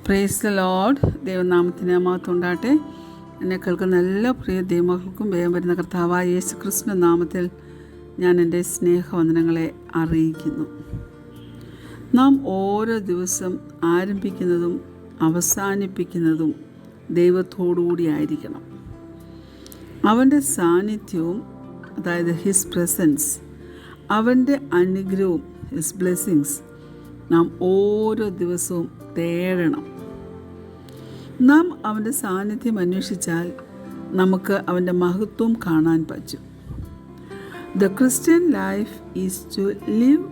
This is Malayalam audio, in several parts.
Praise the Lord. ദൈവനാമത്തിന് മഹത്വം ഉണ്ടാകട്ടെ. എന്നെ കേൾക്കുന്ന എല്ലാ പ്രിയ ദൈവമക്കൾക്കും വേഗം വരുന്ന കർത്താവായ യേശു ക്രിസ്തുവിന്റെ നാമത്തിൽ ഞാൻ എൻ്റെ സ്നേഹവന്ദനങ്ങളെ അറിയിക്കുന്നു. നാം ഓരോ ദിവസം ആരംഭിക്കുന്നതും അവസാനിപ്പിക്കുന്നതും ദൈവത്തോടുകൂടി ആയിരിക്കണം. അവൻ്റെ സാന്നിധ്യവും, അതായത് ഹിസ് പ്രസൻസ്, അവൻ്റെ അനുഗ്രഹവും, ഹിസ് ബ്ലെസ്സിങ്സ് നാം ഓരോ ദിവസവും തേടണം. നാം അവൻ്റെ സാന്നിധ്യം അന്വേഷിച്ചാൽ നമുക്ക് അവൻ്റെ മഹത്വം കാണാൻ പറ്റും. The Christian life is to live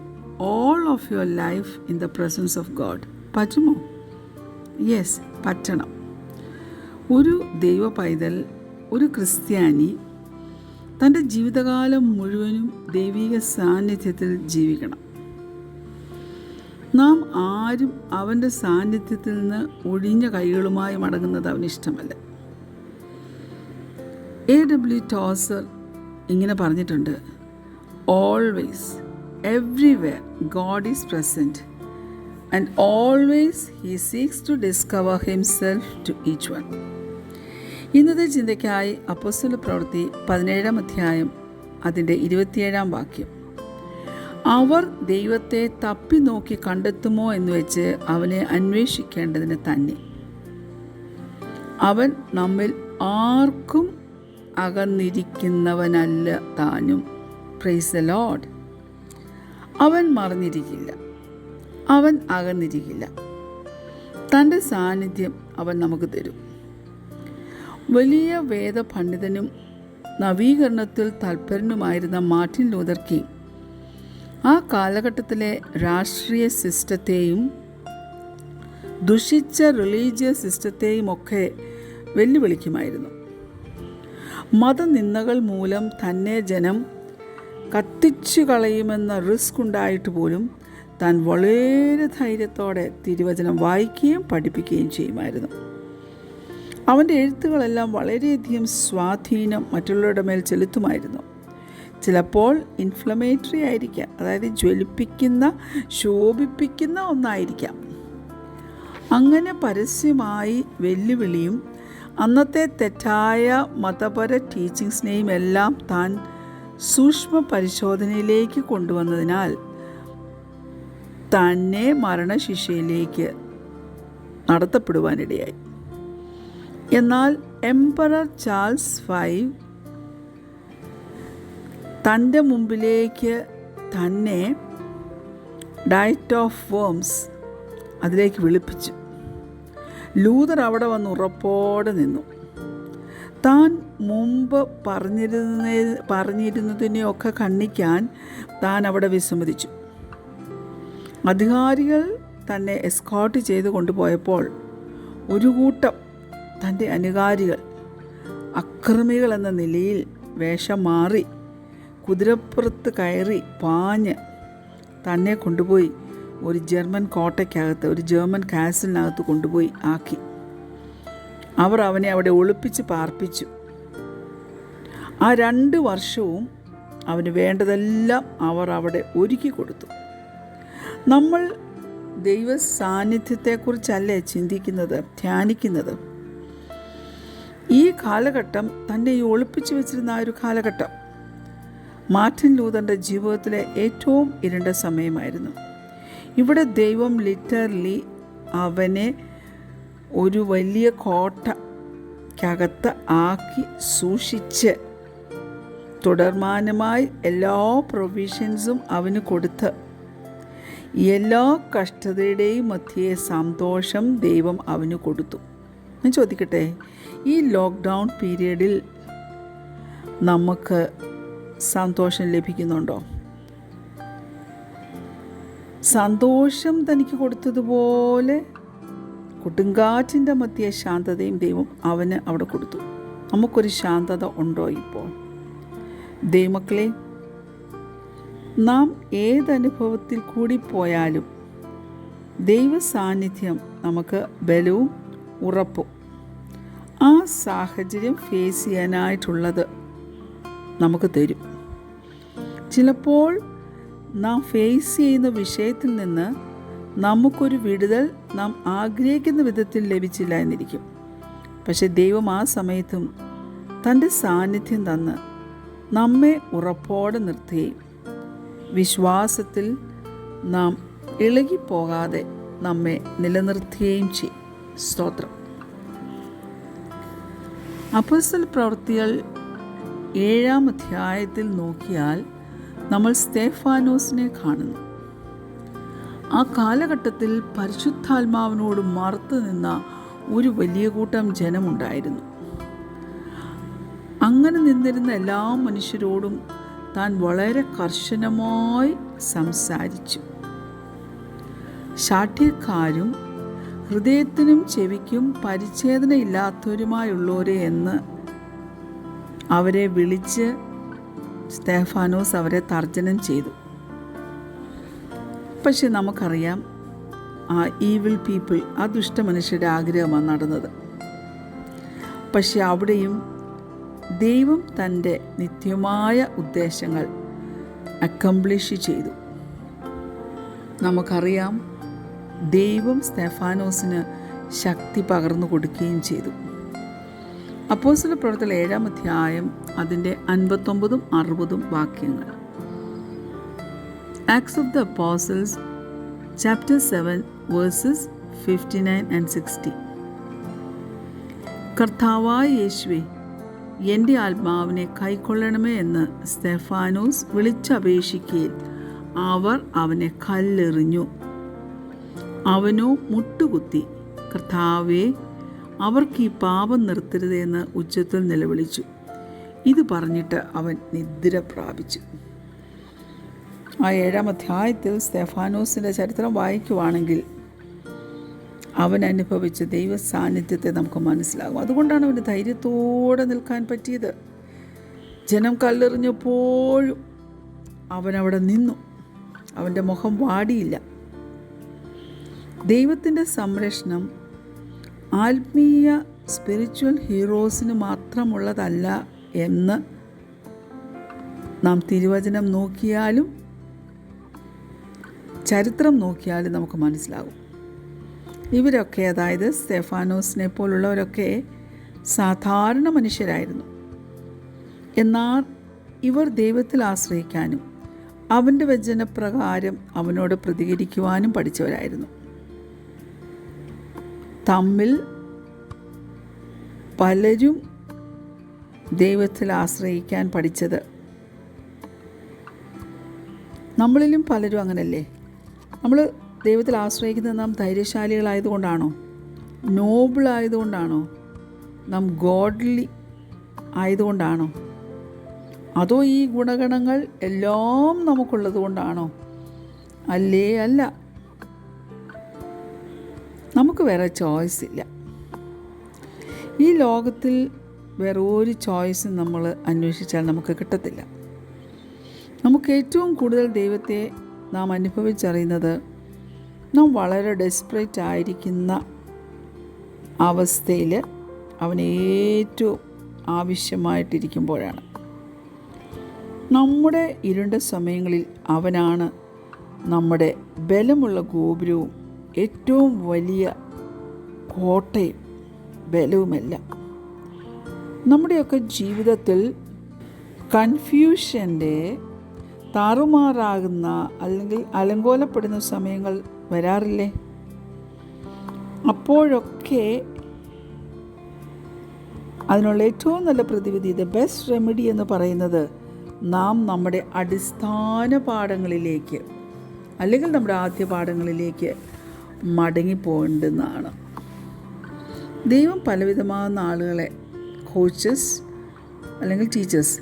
all of your life in the presence of God. പറ്റുമോ? യെസ്, പറ്റണം. ഒരു ദൈവ പൈതൽ, ഒരു ക്രിസ്ത്യാനി തൻ്റെ ജീവിതകാലം മുഴുവനും ദൈവിക സാന്നിധ്യത്തിൽ ജീവിക്കണം. നാം ആരും അവൻ്റെ സാന്നിധ്യത്തിൽ നിന്ന് ഒഴിഞ്ഞ കൈകളുമായി മടങ്ങുന്നത് അവന് ഇഷ്ടമല്ല. A.W. ടോസർ ഇങ്ങനെ പറഞ്ഞിട്ടുണ്ട്: always, everywhere God is present and always he seeks to discover himself to each one. ഇന്നത്തെ ചിന്തയ്ക്കായി അപ്പോസ്തല പ്രവൃത്തി 17-ാം അധ്യായം അതിൻ്റെ 27-ാം വാക്യം: അവർ ദൈവത്തെ തപ്പി നോക്കി കണ്ടെത്തുമോ എന്ന് വെച്ച് അവനെ അന്വേഷിക്കേണ്ടതിന് തന്നെ. അവൻ നമ്മിൽ ആർക്കും അകന്നിരിക്കുന്നവനല്ല താനും. Praise the Lord. അവൻ മറന്നിരിക്കില്ല, അവൻ അകന്നിരിക്കില്ല. തൻ്റെ സാന്നിധ്യം അവൻ നമുക്ക് തരും. വലിയ വേദപണ്ഡിതനും നവീകരണത്തിൽ തൽപരനുമായിരുന്ന മാർട്ടിൻ ലൂതർ കിങ് ആ കാലഘട്ടത്തിലെ രാഷ്ട്രീയ സിസ്റ്റത്തെയും ദുഷിച്ച റിലീജിയസ് സിസ്റ്റത്തെയും ഒക്കെ വെല്ലുവിളിക്കുമായിരുന്നു. മതനിന്ദകൾ മൂലം തന്നെ ജനം കത്തിച്ചു കളയുമെന്ന റിസ്ക് ഉണ്ടായിട്ട് പോലും താൻ വളരെ ധൈര്യത്തോടെ തിരുവചനം വായിക്കുകയും പഠിപ്പിക്കുകയും ചെയ്യുമായിരുന്നു. അവൻ്റെ എഴുത്തുകളെല്ലാം വളരെയധികം സ്വാധീനം മറ്റുള്ളവരുടെ മേൽ ചെലുത്തുമായിരുന്നു. ചിലപ്പോൾ ഇൻഫ്ലമേറ്ററി ആയിരിക്കാം, അതായത് ജ്വലിപ്പിക്കുന്ന, ശോഭിപ്പിക്കുന്ന ഒന്നായിരിക്കാം. അങ്ങനെ പരസ്യമായി വെല്ലുവിളിയും അന്നത്തെ തെറ്റായ മതപര ടീച്ചിങ്സിനെയും എല്ലാം താൻ സൂക്ഷ്മ പരിശോധനയിലേക്ക് കൊണ്ടുവന്നതിനാൽ തന്നെ മരണശിക്ഷയിലേക്ക് നടത്തപ്പെടുവാനിടയായി. എന്നാൽ എംപറർ ചാൾസ് V തൻ്റെ മുമ്പിലേക്ക് തന്നെ ഡയറ്റ് ഓഫ് വേംസ് അതിലേക്ക് വിളിപ്പിച്ചു. ലൂതർ അവിടെ വന്ന് ഉറപ്പോടെ നിന്നു. താൻ മുമ്പ് പറഞ്ഞിരുന്നതിനെയൊക്കെ ഖണ്ഡിക്കാൻ താൻ അവിടെ വിസമ്മതിച്ചു. അധികാരികൾ തന്നെ എസ്കോർട്ട് ചെയ്ത് കൊണ്ടുപോയപ്പോൾ ഒരു കൂട്ടം തൻ്റെ അനുകാരികൾ അക്രമികൾ എന്ന നിലയിൽ വേഷം മാറി കുതിരപ്പുറത്ത് കയറി പാഞ്ഞ് തന്നെ കൊണ്ടുപോയി ഒരു ജർമ്മൻ കോട്ടയ്ക്കകത്ത്, ഒരു ജർമ്മൻ കാസിലിനകത്ത് കൊണ്ടുപോയി ആക്കി. അവർ അവനെ അവിടെ ഒളിപ്പിച്ച് പാർപ്പിച്ചു. ആ 2 വർഷവും അവന് വേണ്ടതെല്ലാം അവർ അവിടെ ഒരുക്കി കൊടുത്തു. നമ്മൾ ദൈവ സാന്നിധ്യത്തെക്കുറിച്ചല്ലേ ചിന്തിക്കുന്നത്, ധ്യാനിക്കുന്നത്? ഈ കാലഘട്ടം തന്നെ ഈ ഒളിപ്പിച്ചു വെച്ചിരുന്ന ആ ഒരു കാലഘട്ടം മാർട്ടിൻ ലൂതറിൻ്റെ ജീവിതത്തിലെ ഏറ്റവും ഇരുണ്ട സമയമായിരുന്നു. ഇവിടെ ദൈവം ലിറ്ററലി അവനെ ഒരു വലിയ കോട്ടയ്ക്കകത്ത് ആക്കി സൂക്ഷിച്ച് തുടർമാനമായി എല്ലാ പ്രൊവിഷൻസും അവന് കൊടുത്ത് എല്ലാ കഷ്ടതയുടെയും മധ്യേ സന്തോഷം ദൈവം അവന് കൊടുത്തു. ഞാൻ ചോദിക്കട്ടെ, ഈ ലോക്ക്ഡൗൺ പീരീഡിൽ നമുക്ക് സന്തോഷം ലഭിക്കുന്നുണ്ടോ? സന്തോഷം തനിക്ക് കൊടുത്തതുപോലെ കൊടുങ്കാറ്റിൻ്റെ മധ്യേ ശാന്തതയും ദൈവം അവന് അവിടെ കൊടുത്തു. നമുക്കൊരു ശാന്തത ഉണ്ടോ ഇപ്പോൾ? ദൈവമക്കളെ, നാം ഏതനുഭവത്തിൽ കൂടി പോയാലും ദൈവ സാന്നിധ്യം നമുക്ക് ബലവും ഉറപ്പും ആ സാഹചര്യം ഫേസ് ചെയ്യാനായിട്ടുള്ളത് നമുക്ക് തരും. ചിലപ്പോൾ നാം ഫേസ് ചെയ്യുന്ന വിഷയത്തിൽ നിന്ന് നമുക്കൊരു വിടുതൽ നാം ആഗ്രഹിക്കുന്ന വിധത്തിൽ ലഭിച്ചില്ല എന്നിരിക്കും. പക്ഷെ ദൈവം ആ സമയത്തും തൻ്റെ സാന്നിധ്യം തന്ന് നമ്മെ ഉറപ്പോടെ നിർത്തുകയും വിശ്വാസത്തിൽ നാം ഇളകിപ്പോകാതെ നമ്മെ നിലനിർത്തുകയും ചെയ്യും. സ്തോത്രം. അപ്പോസ്തല പ്രവൃത്തികൾ 7-ാം അധ്യായത്തിൽ നോക്കിയാൽ നമ്മൾ സ്തെഫാനോസിനെ കാണുന്നു. ആ കാലഘട്ടത്തിൽ പരിശുദ്ധാത്മാവിനോട് മറുത്തു നിന്ന ഒരു വലിയ കൂട്ടം ജനമുണ്ടായിരുന്നു. അങ്ങനെ നിന്നിരുന്ന എല്ലാ മനുഷ്യരോടും താൻ വളരെ കർശനമായി സംസാരിച്ചു. ശാഠ്യക്കാരും ഹൃദയത്തിനും ചെവിക്കും പരിച്ഛേദനയില്ലാത്തവരുമായുള്ളവരെ എന്ന് അവരെ വിളിച്ച് സ്തെഫാനോസ് അവരെ തർജ്ജനം ചെയ്തു. പക്ഷെ നമുക്കറിയാം, ആ ഈവിൾ പീപ്പിൾ, ആ ദുഷ്ടമനുഷ്യരുടെ ആഗ്രഹമാണ് നടന്നത്. പക്ഷെ അവിടെയും ദൈവം തൻ്റെ നിത്യമായ ഉദ്ദേശങ്ങൾ അക്കംപ്ലിഷ് ചെയ്തു. നമുക്കറിയാം, ദൈവം സ്തെഫാനോസിന് ശക്തി പകർന്നു കൊടുക്കുകയും ചെയ്തു. അപ്പോസ്തല പ്രവൃത്തികൾ 7-ാം അധ്യായം അതിൻ്റെ 59-ഉം 60-ഉം വാക്യങ്ങൾ. Acts of the Apostles, chapter 7, verses 59 and 60. കർത്താവായ യേശുവേ, എൻ്റെ ആത്മാവിനെ കൈക്കൊള്ളണമേ എന്ന് സ്തെഫാനോസ് വിളിച്ചപേക്ഷിക്കയിൽ അവർ അവനെ കല്ലെറിഞ്ഞു. അവനോ മുട്ടുകുത്തി, കർത്താവേ, അവർക്ക് ഈ പാപം നിർത്തരുത് എന്ന് ഉച്ചത്തിൽ നിലവിളിച്ചു. ഇത് പറഞ്ഞിട്ട് അവൻ നിദ്ര പ്രാപിച്ചു. ആ 7-ാം അധ്യായത്തിൽ സ്തെഫാനോസിൻ്റെ ചരിത്രം വായിക്കുവാണെങ്കിൽ അവൻ അനുഭവിച്ച ദൈവ സാന്നിധ്യത്തെ നമുക്ക് മനസ്സിലാകും. അതുകൊണ്ടാണ് അവന് ധൈര്യത്തോടെ നിൽക്കാൻ പറ്റിയത്. ജനം കല്ലെറിഞ്ഞപ്പോഴും അവനവിടെ നിന്നു. അവൻ്റെ മുഖം വാടിയില്ല. ദൈവത്തിൻ്റെ സംരക്ഷണം ആത്മീയ സ്പിരിച്വൽ ഹീറോസിന് മാത്രമുള്ളതല്ല എന്ന് നാം തിരുവചനം നോക്കിയാലും ചരിത്രം നോക്കിയാലും നമുക്ക് മനസ്സിലാകും. ഇവരൊക്കെ, അതായത് സ്തെഫാനോസിനെ പോലുള്ളവരൊക്കെ സാധാരണ മനുഷ്യരായിരുന്നു. എന്നാൽ ഇവർ ദൈവത്തിൽ ആശ്രയിക്കാനും അവൻ്റെ വചനപ്രകാരം അവനോട് പ്രതികരിക്കുവാനും പഠിച്ചവരായിരുന്നു. തമ്മിൽ പലരും ദൈവത്തിൽ ആശ്രയിക്കാൻ പഠിച്ചത്. നമ്മളിലും പലരും അങ്ങനല്ലേ? നമ്മൾ ദൈവത്തിൽ ആശ്രയിക്കുന്നത് നാം ധൈര്യശാലികളായതുകൊണ്ടാണോ? നോബിളായതുകൊണ്ടാണോ? നാം ഗോഡ്ലി ആയതുകൊണ്ടാണോ? അതോ ഈ ഗുണഗണങ്ങൾ എല്ലാം നമുക്കുള്ളത് കൊണ്ടാണോ? അല്ലേ അല്ല. നമുക്ക് വേറെ ചോയ്സ് ഇല്ല. ഈ ലോകത്തിൽ വേറെ ഒരു ചോയ്സും നമ്മൾ അന്വേഷിച്ചാൽ നമുക്ക് കിട്ടത്തില്ല. നമുക്ക് ഏറ്റവും കൂടുതൽ ദൈവത്തെ നാം അനുഭവിച്ചറിയുന്നത് നാം വളരെ ഡെസ്പറേറ്റ് ആയിരിക്കുന്ന അവസ്ഥയിൽ അവന് ഏറ്റവും ആവശ്യമായിട്ടിരിക്കുമ്പോഴാണ്. നമ്മുടെ ഇരുണ്ട സമയങ്ങളിൽ അവനാണ് നമ്മുടെ ബലമുള്ള ഗോപുരവും ഏറ്റവും വലിയ കോട്ടയും ബലവുമെല്ലാം. നമ്മുടെയൊക്കെ ജീവിതത്തിൽ കൺഫ്യൂഷൻ്റെ താറുമാറാകുന്ന അല്ലെങ്കിൽ അലങ്കോലപ്പെടുന്ന സമയങ്ങൾ വരാറില്ലേ? അപ്പോഴൊക്കെ അതിനുള്ള ഏറ്റവും നല്ല പ്രതിവിധി, ദ ബെസ്റ്റ് റെമഡി എന്ന് പറയുന്നത് നാം നമ്മുടെ അടിസ്ഥാന പാഠങ്ങളിലേക്ക് അല്ലെങ്കിൽ നമ്മുടെ ആദ്യ പാഠങ്ങളിലേക്ക് മടങ്ങിപ്പോകേണ്ടതാണ്. ദൈവം പലവിധമാകുന്ന ആളുകളെ, കോച്ചസ് അല്ലെങ്കിൽ ടീച്ചേഴ്സ്,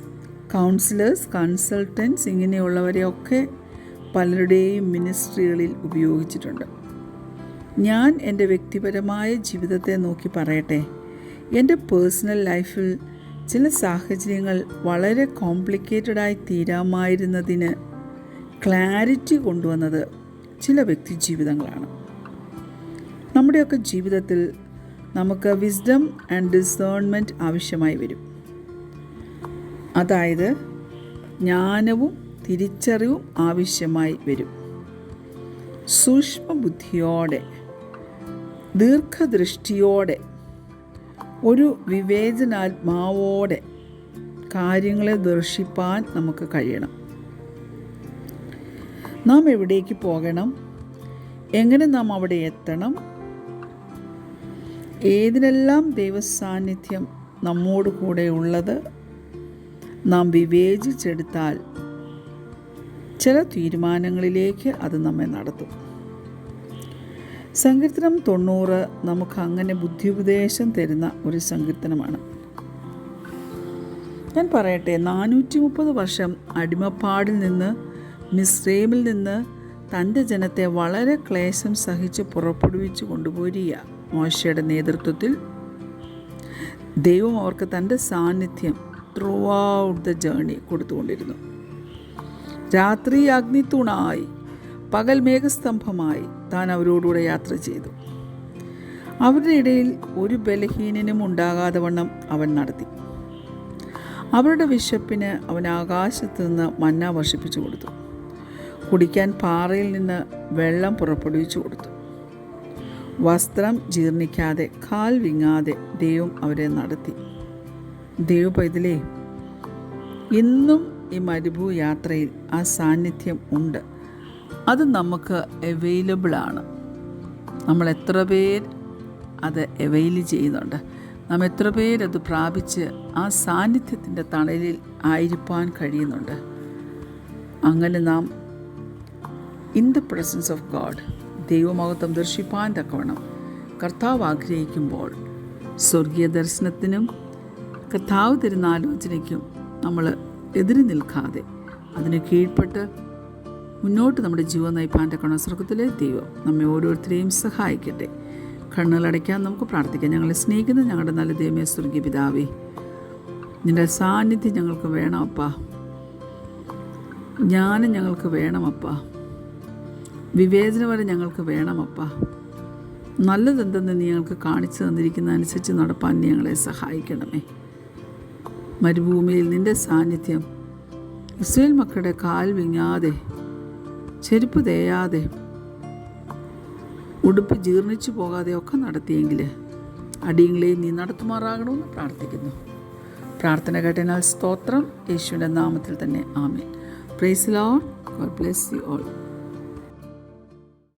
കൗൺസിലേഴ്സ്, കൺസൾട്ടൻസ്, ഇങ്ങനെയുള്ളവരെയൊക്കെ പലരുടെയും മിനിസ്ട്രികളിൽ ഉപയോഗിച്ചിട്ടുണ്ട്. ഞാൻ എൻ്റെ വ്യക്തിപരമായ ജീവിതത്തെ നോക്കി പറയട്ടെ. എൻ്റെ പേഴ്സണൽ ലൈഫിൽ ചില സാഹചര്യങ്ങൾ വളരെ കോംപ്ലിക്കേറ്റഡായി തീരാമായിരുന്നതിന് ക്ലാരിറ്റി കൊണ്ടുവന്നത് ചില വ്യക്തി ജീവിതങ്ങളാണ്. നമ്മുടെയൊക്കെ ജീവിതത്തിൽ നമുക്ക് വിസ്ഡം ആൻഡ് ഡിസേൺമെൻറ്റ് ആവശ്യമായി വരും. അതായത് ജ്ഞാനവും തിരിച്ചറിവും ആവശ്യമായി വരും. സൂക്ഷ്മബുദ്ധിയോടെ, ദീർഘദൃഷ്ടിയോടെ, ഒരു വിവേചനാത്മാവോടെ കാര്യങ്ങളെ ദർശിപ്പാൻ നമുക്ക് കഴിയണം. നാം എവിടേക്ക് പോകണം, എങ്ങനെ നാം അവിടെ എത്തണം, ഏതിനെല്ലാം ദൈവസാന്നിധ്യം നമ്മോട് കൂടെ ഉള്ളത് നാം വിവേചിച്ചെടുത്താൽ ചില തീരുമാനങ്ങളിലേക്ക് അത് നമ്മെ നടത്തും. സങ്കീർത്തനം 90 നമുക്ക് അങ്ങനെ ബുദ്ധിയുപദേശം തരുന്ന ഒരു സങ്കീർത്തനമാണ്. ഞാൻ പറയട്ടെ, 430 വർഷം അടിമപ്പാടിൽ നിന്ന്, മിസ്രൈമിൽ നിന്ന് തൻ്റെ ജനത്തെ വളരെ ക്ലേശം സഹിച്ച് പുറപ്പെടുവിച്ച് കൊണ്ടുപോരിക മോശയുടെ നേതൃത്വത്തിൽ ദൈവം അവർക്ക് തൻ്റെ സാന്നിധ്യം ത്രൂ ഔട്ട് ദ ജേർണി കൊടുത്തുകൊണ്ടിരുന്നു. രാത്രി അഗ്നിത്തൂണായി, പകൽ മേഘസ്തംഭമായി താൻ അവരോടുകൂടെ യാത്ര ചെയ്തു. അവരുടെ ഇടയിൽ ഒരു ബലഹീനനും ഉണ്ടാകാതെ വണ്ണം അവൻ നടത്തി. അവരുടെ വിശപ്പിന് അവൻ ആകാശത്ത് നിന്ന് മന്ന വർഷിപ്പിച്ചു കൊടുത്തു. കുടിക്കാൻ പാറയിൽ നിന്ന് വെള്ളം പുറപ്പെടുവിച്ചു കൊടുത്തു. വസ്ത്രം ജീർണിക്കാതെ, കാൽ വിങ്ങാതെ ദൈവം അവരെ നടത്തി. ദൈവപൈതലേ, ഇന്നും ഈ മരുഭൂ യാത്രയിൽ ആ സാന്നിധ്യം ഉണ്ട്. അത് നമുക്ക് അവൈലബിളാണ്. നമ്മൾ എത്ര പേർ അത് അവൈൽ ചെയ്യുന്നുണ്ട്? നാം എത്ര പേരത് പ്രാപിച്ച് ആ സാന്നിധ്യത്തിൻ്റെ തണലിൽ ആയിരിക്കാൻ കഴിയുന്നുണ്ട്? അങ്ങനെ നാം in the presence of God, ദൈവമഹത്വം ദർശിപ്പാൻ തക്കവണ്ണം കർത്താവ് ആഗ്രഹിക്കുമ്പോൾ സ്വർഗീയ ദർശനത്തിനും കർത്താവ് തരുന്ന ആലോചനയ്ക്കും നമ്മൾ എതിര് നിൽക്കാതെ അതിന് കീഴ്പ്പെട്ട് മുന്നോട്ട് നമ്മുടെ ജീവൻ നയിപ്പാൻ തക്കവണ്ണം സ്വർഗത്തിലെ ദൈവം നമ്മെ ഓരോരുത്തരെയും സഹായിക്കട്ടെ. കണ്ണുകളടയ്ക്കാൻ നമുക്ക് പ്രാർത്ഥിക്കാം. ഞങ്ങളെ സ്നേഹിക്കുന്ന ഞങ്ങളുടെ നല്ല ദൈവമേ, സ്വർഗീയ പിതാവേ, നിൻ്റെ സാന്നിധ്യം ഞങ്ങൾക്ക് വേണമപ്പാ. ജ്ഞാനം ഞങ്ങൾക്ക് വേണമപ്പാ. വിവേചനം വരെ ഞങ്ങൾക്ക് വേണമപ്പാ. നല്ലതെന്തെന്ന് നീ ഞങ്ങൾക്ക് കാണിച്ചു തന്നിരിക്കുന്ന അനുസരിച്ച് നടപ്പാൻ നീ ഞങ്ങളെ സഹായിക്കണമേ. മരുഭൂമിയിൽ നിൻ്റെ സാന്നിധ്യം ഇസ്രായേൽ മക്കളുടെ കാൽ വിങ്ങാതെ, ചെരുപ്പ് തേയാതെ, ഉടുപ്പ് ജീർണിച്ചു പോകാതെ ഒക്കെ നടത്തിയെങ്കിൽ അടിയങ്ങളെയും നീ നടത്തുമാറാകണമെന്ന് പ്രാർത്ഥിക്കുന്നു. പ്രാർത്ഥന കേട്ടതിനാൽ സ്തോത്രം. യേശുവിൻ്റെ നാമത്തിൽ തന്നെ ആമേൻ. Praise the Lord. God bless you all.